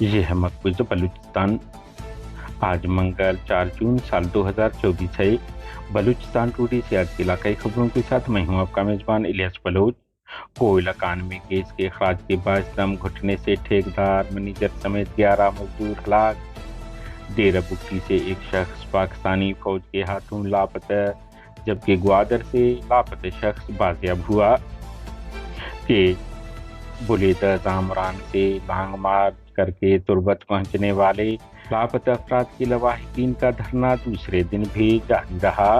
یہ ہے مقبوضہ بلوچستان۔ آج منگل 4 جون سال 2024 ہے۔ بلوچستان ٹوڈے سے آج کی علاقائی خبروں کے ساتھ میں ہوں آپ کا میزبان الیاس بلوچ۔ کوئلہ کان میں گیس کے اخراج کے باعث دم گھٹنے سے ٹھیکیدار، مینیجر سمیت 11 مزدور ہلاک۔ ڈیرہ بگٹی سے ایک شخص پاکستانی فوج کے ہاتھوں لاپتہ، جبکہ گوادر سے لاپتہ شخص بازیاب ہوا۔ کہ بلیدہ زامران سے لانگ مارچ کر کے تربت پہنچنے والے لاپتہ افراد کے لواحقین کا دھرنا دوسرے دن بھی جاری رہا۔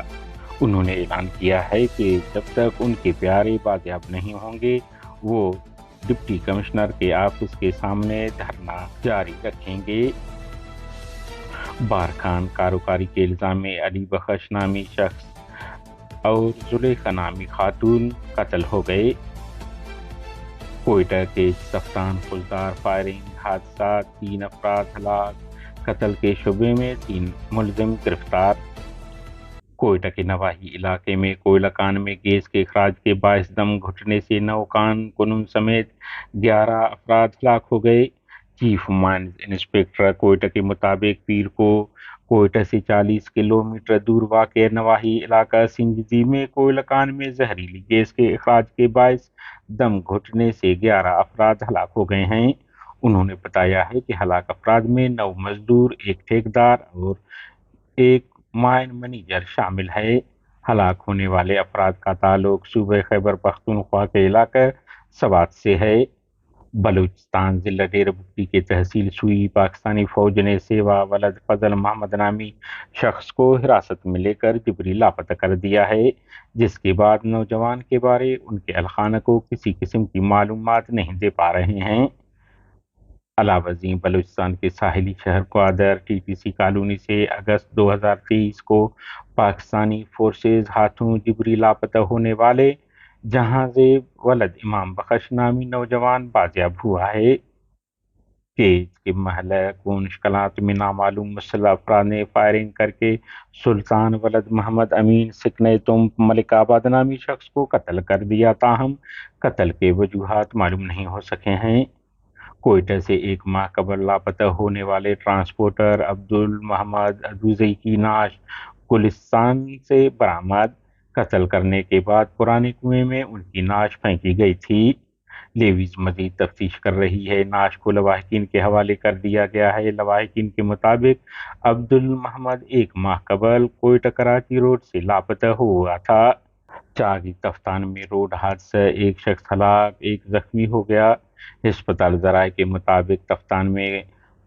انہوں نے اعلان کیا ہے کہ جب تک ان کے پیارے بازیاب نہیں ہوں گے وہ ڈپٹی کمشنر کے آفس کے سامنے دھرنا جاری رکھیں گے۔ بارکھان کاروکاری کے الزام میں علی بخش نامی شخص اور زلیخا نامی خاتون قتل ہو گئے۔ کوئٹہ کے سفتان پھلدار فائرنگ حادثات، 3 افراد ہلاک، قتل کے شبے میں 3 ملزم گرفتار۔ کوئٹہ کے نواحی علاقے میں کوئلہ کان میں گیس کے اخراج کے باعث دم گھٹنے سے 9 کان کنوں سمیت 11 افراد ہلاک ہو گئے۔ چیف مائنز انسپکٹر کوئٹہ کے مطابق پیر کو کوئٹہ سے 40 کلومیٹر دور واقع نواحی علاقہ سنجزی میں کوئلہ کان میں زہریلی گیس کے اخراج کے باعث دم گھٹنے سے 11 افراد ہلاک ہو گئے ہیں۔ انہوں نے بتایا ہے کہ ہلاک افراد میں 9 مزدور، ایک ٹھیکیدار اور ایک مائن مینیجر شامل ہے۔ ہلاک ہونے والے افراد کا تعلق صوبہ خیبر پختونخوا کے علاقہ سوات سے ہے۔ بلوچستان ضلع ڈیرہ بگٹی کے تحصیل سوئی پاکستانی فوج نے سیوا ولد فضل محمد نامی شخص کو حراست میں لے کر جبری لاپتہ کر دیا ہے، جس کے بعد نوجوان کے بارے ان کے اہلخانہ کو کسی قسم کی معلومات نہیں دے پا رہے ہیں۔ علاوہ ازیں بلوچستان کے ساحلی شہر Gwadar T T C colony سے اگست 2023 کو پاکستانی فورسز ہاتھوں جبری لاپتہ ہونے والے جہاں زیب ولد امام بخش نامی نوجوان بازیاب ہوا ہے۔ کیج کے محلہ کونش کلات میں نامعلوم مسلح افراد نے فائرنگ کر کے سلطان ولد محمد امین سکنہ تم ملک آباد نامی شخص کو قتل کر دیا، تاہم قتل کے وجوہات معلوم نہیں ہو سکے ہیں۔ کوئٹہ سے ایک ماہ قبل لاپتہ ہونے والے ٹرانسپورٹر عبدالمحمد ادوزئی کی نعش گلستان سے برآمد۔ قتل کرنے کے بعد پرانے کنویں میں ان کی نعش پھینکی گئی تھی۔ لیویز مزید تفتیش کر رہی ہے۔ نعش کو لواحقین کے حوالے کر دیا گیا ہے۔ لواحقین کے مطابق عبدالمحمد ایک ماہ قبل کوئٹہ کراچی روڈ سے لاپتہ ہوا تھا۔ چاگی تفتان میں روڈ حادثہ، ایک شخص ہلاک، ایک زخمی ہو گیا۔ ہسپتال ذرائع کے مطابق تفتان میں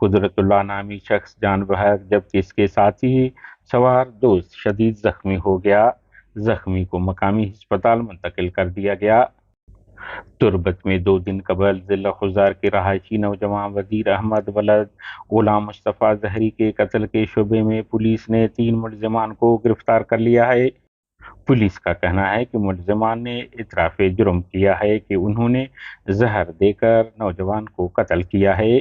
قدرت اللہ نامی شخص جان بحق، جبکہ اس کے ساتھی سوار دوست شدید زخمی ہو گیا۔ زخمی کو مقامی ہسپتال منتقل کر دیا گیا۔ تربت میں 2 دن قبل ضلع خضر کے رہائشی نوجوان وزیر احمد ولد غلام مصطفیٰ زہری کے قتل کے شبے میں پولیس نے 3 ملزمان کو گرفتار کر لیا ہے۔ پولیس کا کہنا ہے کہ ملزمان نے اعتراف جرم کیا ہے کہ انہوں نے زہر دے کر نوجوان کو قتل کیا ہے۔